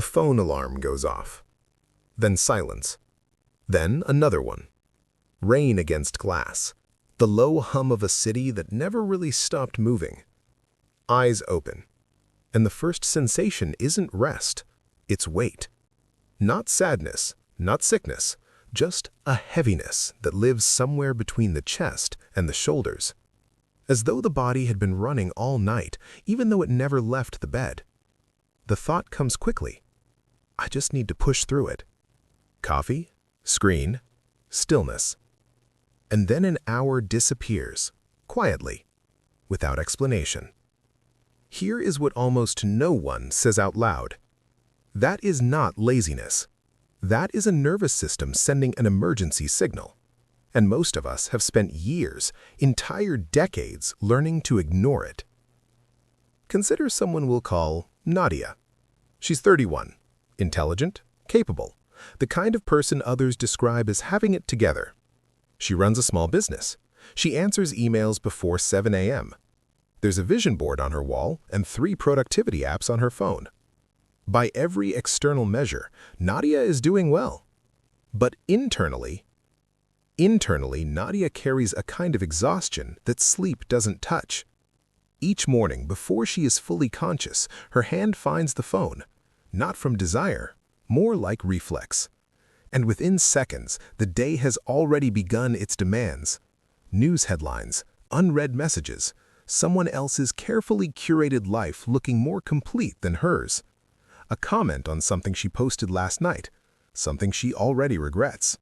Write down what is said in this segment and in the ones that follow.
A phone alarm goes off. Then silence. Then another one. Rain against glass. The low hum of a city that never really stopped moving. Eyes open. And the first sensation isn't rest, it's weight. Not sadness, not sickness, just a heaviness that lives somewhere between the chest and the shoulders. As though the body had been running all night, even though it never left the bed. The thought comes quickly. I just need to push through it. Coffee, screen, stillness. And then an hour disappears, quietly, without explanation. Here is what almost no one says out loud. That is not laziness. That is a nervous system sending an emergency signal. And most of us have spent years, entire decades, learning to ignore it. Consider someone we'll call Nadia. She's 31, intelligent, capable, the kind of person others describe as having it together. She runs a small business. She answers emails before 7 a.m. There's a vision board on her wall and 3 productivity apps on her phone. By every external measure, Nadia is doing well. But internally, Nadia carries a kind of exhaustion that sleep doesn't touch. Each morning, before she is fully conscious, her hand finds the phone, not from desire, more like reflex. And within seconds, the day has already begun its demands. News headlines, unread messages, someone else's carefully curated life looking more complete than hers. A comment on something she posted last night, something she already regrets.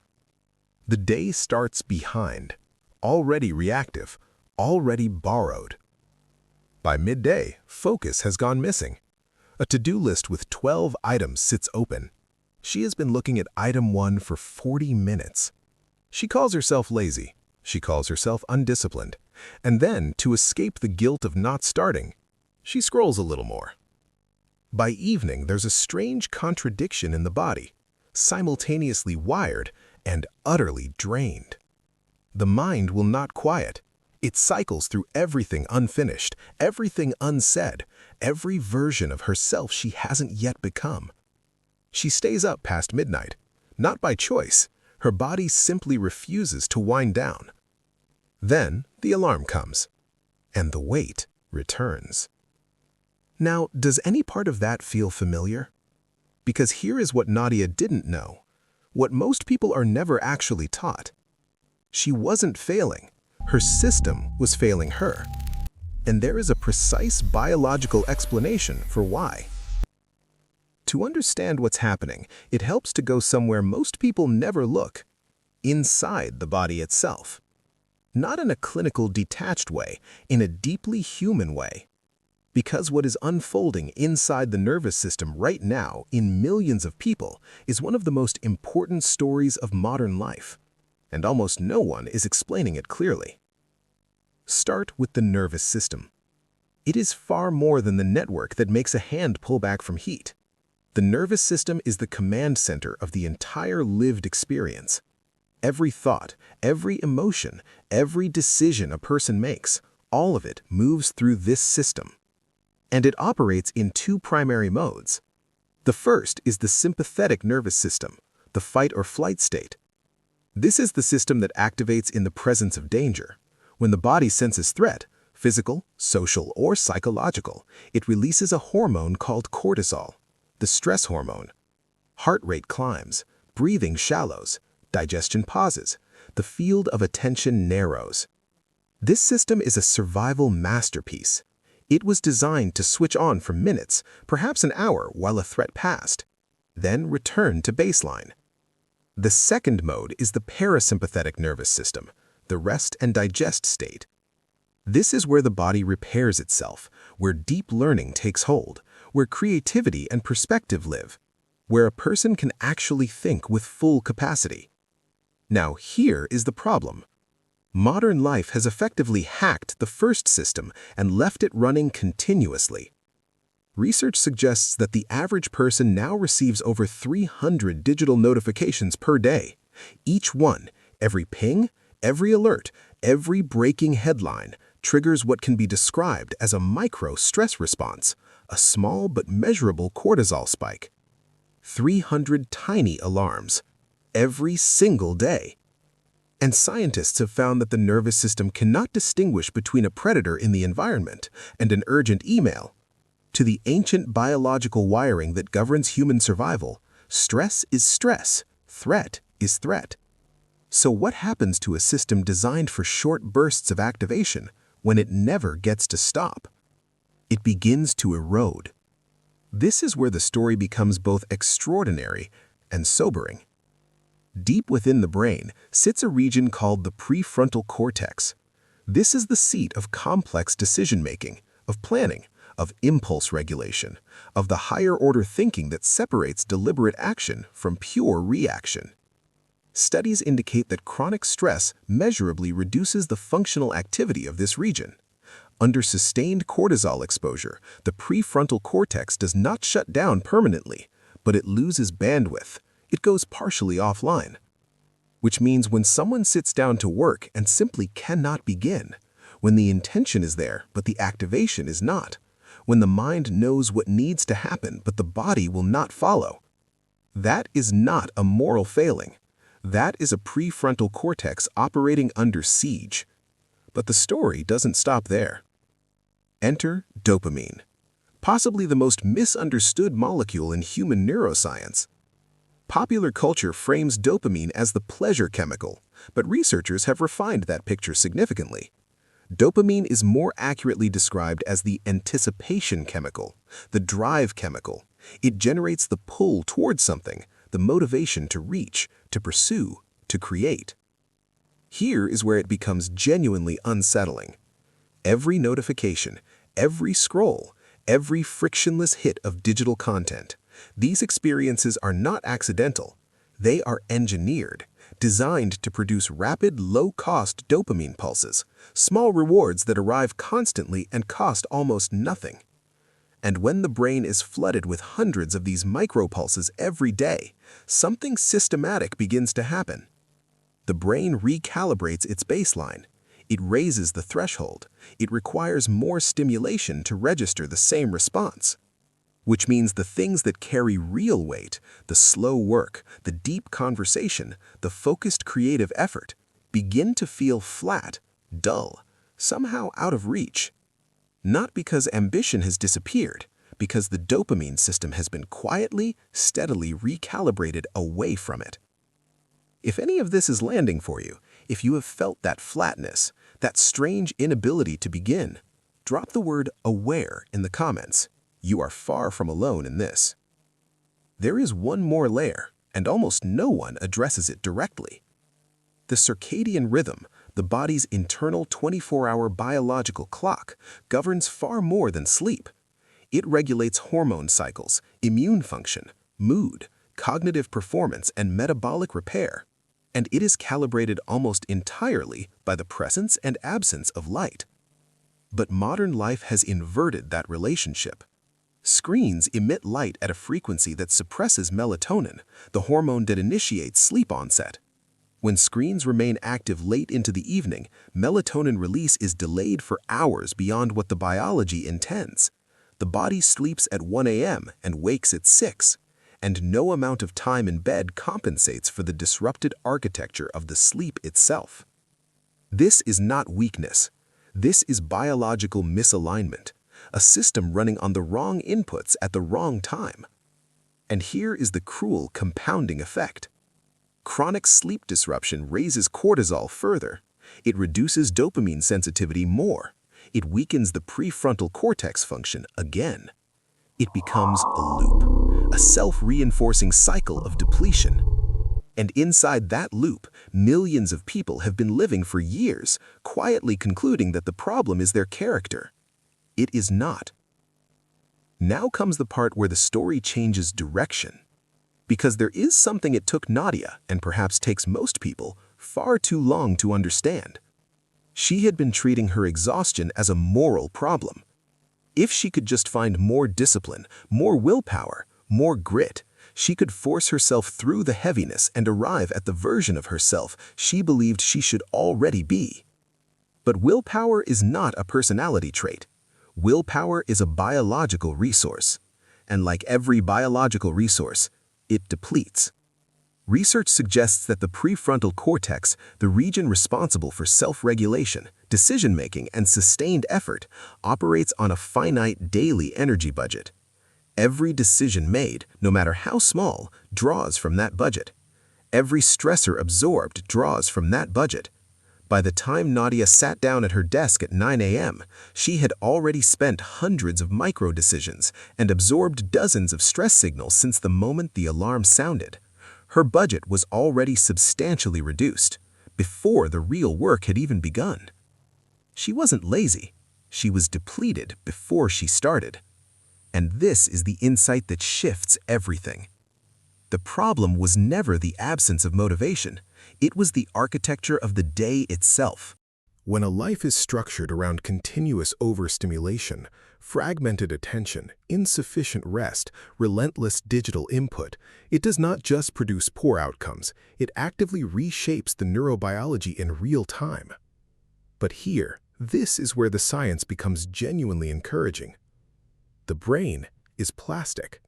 The day starts behind, already reactive, already borrowed. By midday, focus has gone missing. A to-do list with 12 items sits open. She has been looking at item 1 for 40 minutes. She calls herself lazy. She calls herself undisciplined. And then, to escape the guilt of not starting, she scrolls a little more. By evening, there's a strange contradiction in the body, simultaneously wired and utterly drained. The mind will not quiet. It cycles through everything unfinished, everything unsaid, every version of herself she hasn't yet become. She stays up past midnight, not by choice. Her body simply refuses to wind down. Then the alarm comes, and the weight returns. Now, does any part of that feel familiar? Because here is what Nadia didn't know, what most people are never actually taught. She wasn't failing. Her system was failing her. And there is a precise biological explanation for why. To understand what's happening, it helps to go somewhere most people never look, inside the body itself. Not in a clinical, detached way, in a deeply human way. Because what is unfolding inside the nervous system right now in millions of people is one of the most important stories of modern life, and almost no one is explaining it clearly. Start with the nervous system. It is far more than the network that makes a hand pull back from heat. The nervous system is the command center of the entire lived experience. Every thought, every emotion, every decision a person makes, all of it moves through this system. And it operates in 2 primary modes. The first is the sympathetic nervous system, the fight or flight state. This is the system that activates in the presence of danger. When the body senses threat, physical, social, or psychological, it releases a hormone called cortisol, the stress hormone. Heart rate climbs, breathing shallows, digestion pauses, the field of attention narrows. This system is a survival masterpiece. It was designed to switch on for minutes, perhaps an hour while a threat passed, then return to baseline. The second mode is the parasympathetic nervous system, the rest and digest state. This is where the body repairs itself, where deep learning takes hold, where creativity and perspective live, where a person can actually think with full capacity. Now here is the problem. Modern life has effectively hacked the first system and left it running continuously. Research suggests that the average person now receives over 300 digital notifications per day. Each one, every ping, every alert, every breaking headline, triggers what can be described as a micro stress response, a small but measurable cortisol spike. 300 tiny alarms every single day. And scientists have found that the nervous system cannot distinguish between a predator in the environment and an urgent email. To the ancient biological wiring that governs human survival, stress is stress, threat is threat. So what happens to a system designed for short bursts of activation when it never gets to stop? It begins to erode. This is where the story becomes both extraordinary and sobering. Deep within the brain sits a region called the prefrontal cortex. This is the seat of complex decision-making, of planning, of impulse regulation, of the higher-order thinking that separates deliberate action from pure reaction. Studies indicate that chronic stress measurably reduces the functional activity of this region. Under sustained cortisol exposure, the prefrontal cortex does not shut down permanently, but it loses bandwidth. It goes partially offline. Which means when someone sits down to work and simply cannot begin, when the intention is there but the activation is not, when the mind knows what needs to happen but the body will not follow, that is not a moral failing. That is a prefrontal cortex operating under siege. But the story doesn't stop there. Enter dopamine, possibly the most misunderstood molecule in human neuroscience. Popular culture frames dopamine as the pleasure chemical, but researchers have refined that picture significantly. Dopamine is more accurately described as the anticipation chemical, the drive chemical. It generates the pull towards something, the motivation to reach, to pursue, to create. Here is where it becomes genuinely unsettling. Every notification, every scroll, every frictionless hit of digital content, these experiences are not accidental. They are engineered, designed to produce rapid, low-cost dopamine pulses, small rewards that arrive constantly and cost almost nothing. And when the brain is flooded with hundreds of these micropulses every day, something systematic begins to happen. The brain recalibrates its baseline. It raises the threshold. It requires more stimulation to register the same response. Which means the things that carry real weight, the slow work, the deep conversation, the focused creative effort, begin to feel flat, dull, somehow out of reach. Not because ambition has disappeared, because the dopamine system has been quietly, steadily recalibrated away from it. If any of this is landing for you, if you have felt that flatness, that strange inability to begin, drop the word aware in the comments. You are far from alone in this. There is one more layer, and almost no one addresses it directly. The circadian rhythm, the body's internal 24-hour biological clock, governs far more than sleep. It regulates hormone cycles, immune function, mood, cognitive performance, and metabolic repair. And it is calibrated almost entirely by the presence and absence of light. But modern life has inverted that relationship. Screens emit light at a frequency that suppresses melatonin, the hormone that initiates sleep onset. When screens remain active late into the evening, melatonin release is delayed for hours beyond what the biology intends. The body sleeps at 1 a.m. and wakes at 6, and no amount of time in bed compensates for the disrupted architecture of the sleep itself. This is not weakness. This is biological misalignment. A system running on the wrong inputs at the wrong time. And here is the cruel compounding effect. Chronic sleep disruption raises cortisol further. It reduces dopamine sensitivity more. It weakens the prefrontal cortex function again. It becomes a loop, a self-reinforcing cycle of depletion. And inside that loop, millions of people have been living for years, quietly concluding that the problem is their character. It is not. Now comes the part where the story changes direction. Because there is something it took Nadia, and perhaps takes most people, far too long to understand. She had been treating her exhaustion as a moral problem. If she could just find more discipline, more willpower, more grit, she could force herself through the heaviness and arrive at the version of herself she believed she should already be. But willpower is not a personality trait. Willpower is a biological resource. And like every biological resource, it depletes. Research suggests that the prefrontal cortex, the region responsible for self-regulation, decision-making, and sustained effort, operates on a finite daily energy budget. Every decision made, no matter how small, draws from that budget. Every stressor absorbed draws from that budget. By the time Nadia sat down at her desk at 9 a.m., she had already spent hundreds of micro-decisions and absorbed dozens of stress signals since the moment the alarm sounded. Her budget was already substantially reduced, before the real work had even begun. She wasn't lazy. She was depleted before she started. And this is the insight that shifts everything. The problem was never the absence of motivation. It was the architecture of the day itself. When a life is structured around continuous overstimulation, fragmented attention, insufficient rest, relentless digital input, it does not just produce poor outcomes, it actively reshapes the neurobiology in real time. But here, this is where the science becomes genuinely encouraging. The brain is plastic.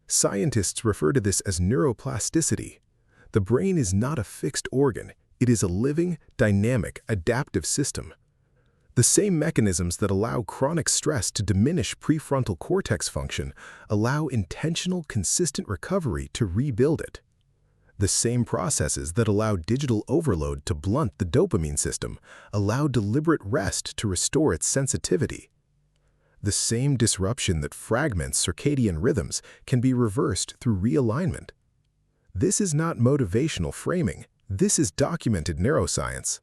Scientists refer to this as neuroplasticity. The brain is not a fixed organ. It is a living, dynamic, adaptive system. The same mechanisms that allow chronic stress to diminish prefrontal cortex function allow intentional, consistent recovery to rebuild it. The same processes that allow digital overload to blunt the dopamine system allow deliberate rest to restore its sensitivity. The same disruption that fragments circadian rhythms can be reversed through realignment. This is not motivational framing. This is documented neuroscience.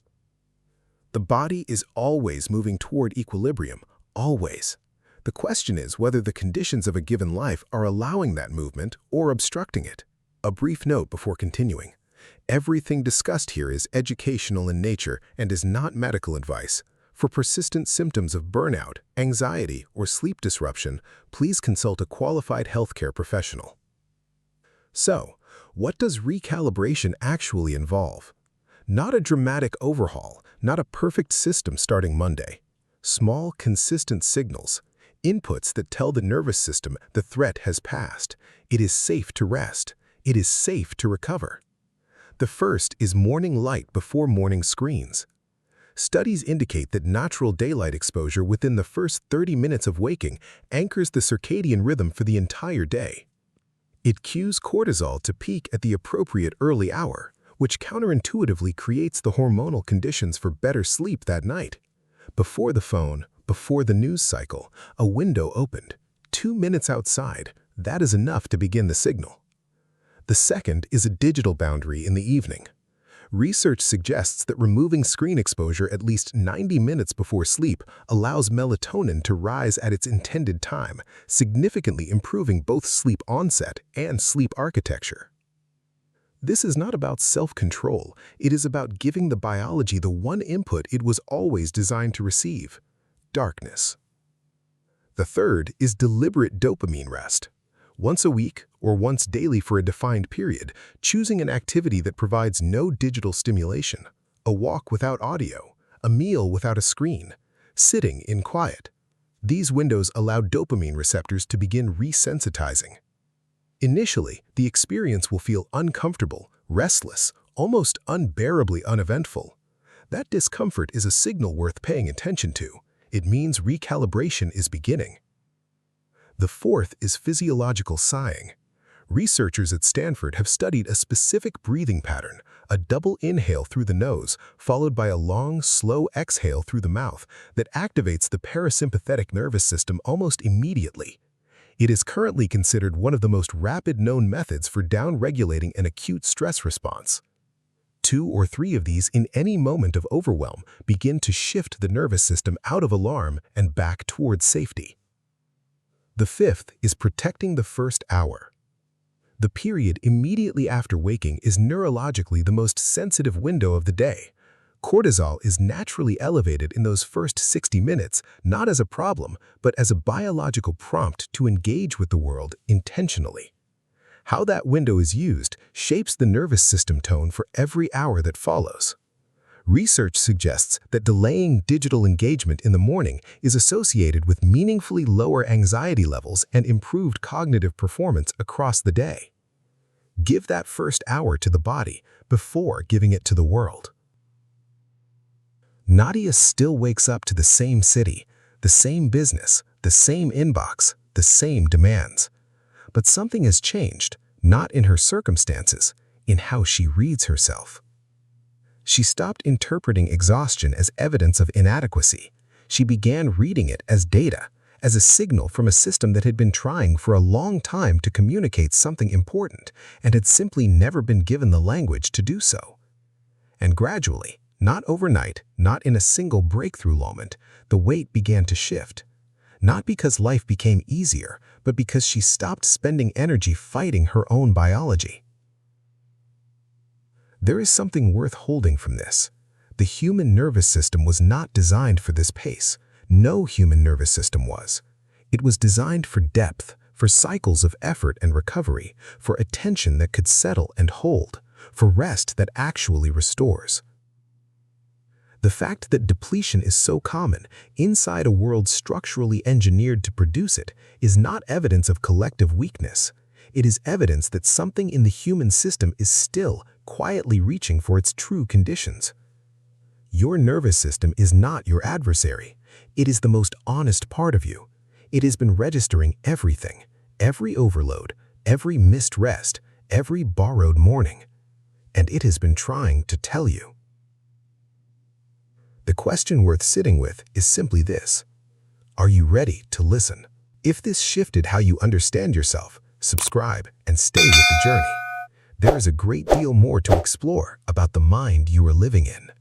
The body is always moving toward equilibrium, always. The question is whether the conditions of a given life are allowing that movement or obstructing it. A brief note before continuing. Everything discussed here is educational in nature and is not medical advice. For persistent symptoms of burnout, anxiety, or sleep disruption, please consult a qualified healthcare professional. So, what does recalibration actually involve? Not a dramatic overhaul, not a perfect system starting Monday. Small, consistent signals, inputs that tell the nervous system the threat has passed. It is safe to rest. It is safe to recover. The first is morning light before morning screens. Studies indicate that natural daylight exposure within the first 30 minutes of waking anchors the circadian rhythm for the entire day. It cues cortisol to peak at the appropriate early hour, which counterintuitively creates the hormonal conditions for better sleep that night. Before the phone, before the news cycle, a window opened. 2 minutes outside, that is enough to begin the signal. The second is a digital boundary in the evening. Research suggests that removing screen exposure at least 90 minutes before sleep allows melatonin to rise at its intended time, significantly improving both sleep onset and sleep architecture. This is not about self-control. It is about giving the biology the one input it was always designed to receive: darkness. The third is deliberate dopamine rest. Once a week or once daily for a defined period, choosing an activity that provides no digital stimulation, a walk without audio, a meal without a screen, sitting in quiet. These windows allow dopamine receptors to begin resensitizing. Initially, the experience will feel uncomfortable, restless, almost unbearably uneventful. That discomfort is a signal worth paying attention to. It means recalibration is beginning. The fourth is physiological sighing. Researchers at Stanford have studied a specific breathing pattern, a double inhale through the nose, followed by a long, slow exhale through the mouth that activates the parasympathetic nervous system almost immediately. It is currently considered one of the most rapid known methods for down-regulating an acute stress response. 2 or 3 of these in any moment of overwhelm begin to shift the nervous system out of alarm and back towards safety. The fifth is protecting the first hour. The period immediately after waking is neurologically the most sensitive window of the day. Cortisol is naturally elevated in those first 60 minutes, not as a problem, but as a biological prompt to engage with the world intentionally. How that window is used shapes the nervous system tone for every hour that follows. Research suggests that delaying digital engagement in the morning is associated with meaningfully lower anxiety levels and improved cognitive performance across the day. Give that first hour to the body before giving it to the world. Nadia still wakes up to the same city, the same business, the same inbox, the same demands. But something has changed, not in her circumstances, in how she reads herself. She stopped interpreting exhaustion as evidence of inadequacy. She began reading it as data, as a signal from a system that had been trying for a long time to communicate something important and had simply never been given the language to do so. And gradually, not overnight, not in a single breakthrough moment, the weight began to shift. Not because life became easier, but because she stopped spending energy fighting her own biology. There is something worth holding from this. The human nervous system was not designed for this pace. No human nervous system was. It was designed for depth, for cycles of effort and recovery, for attention that could settle and hold, for rest that actually restores. The fact that depletion is so common inside a world structurally engineered to produce it is not evidence of collective weakness. It is evidence that something in the human system is still quietly reaching for its true conditions. Your nervous system is not your adversary. It is the most honest part of you. It has been registering everything, every overload, every missed rest, every borrowed morning. And it has been trying to tell you. The question worth sitting with is simply this: are you ready to listen? If this shifted how you understand yourself, subscribe and stay with the journey. There is a great deal more to explore about the mind you are living in.